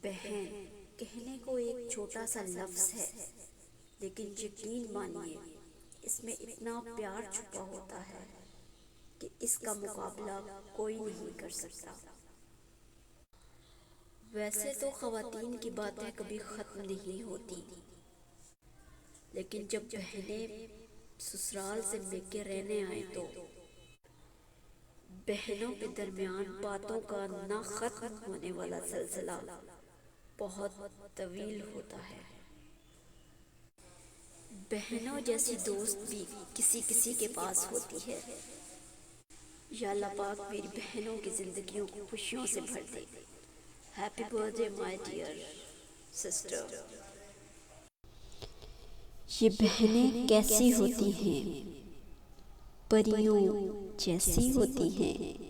بہن کہنے کو ایک چھوٹا سا لفظ ہے، لیکن یقین مانیے اس میں اتنا پیار چھپا ہوتا ہے کہ اس کا مقابلہ کوئی نہیں کر سکتا۔ ویسے تو خواتین کی باتیں کبھی ختم نہیں ہوتی، لیکن جب بہنیں سسرال سے میکے رہنے آئیں تو بہنوں کے درمیان باتوں کا نہ ختم ہونے والا سلسلہ بہت طویل ہوتا ہے۔ بہنوں جیسی دوست بھی کسی کسی کے پاس ہوتی ہے۔ یا اللہ پاک میری بہنوں کی زندگیوں کو خوشیوں سے بھر دے۔ Happy birthday my dear sister. یہ بہنیں کیسی ہوتی ہیں؟ پریوں جیسی ہوتی ہیں۔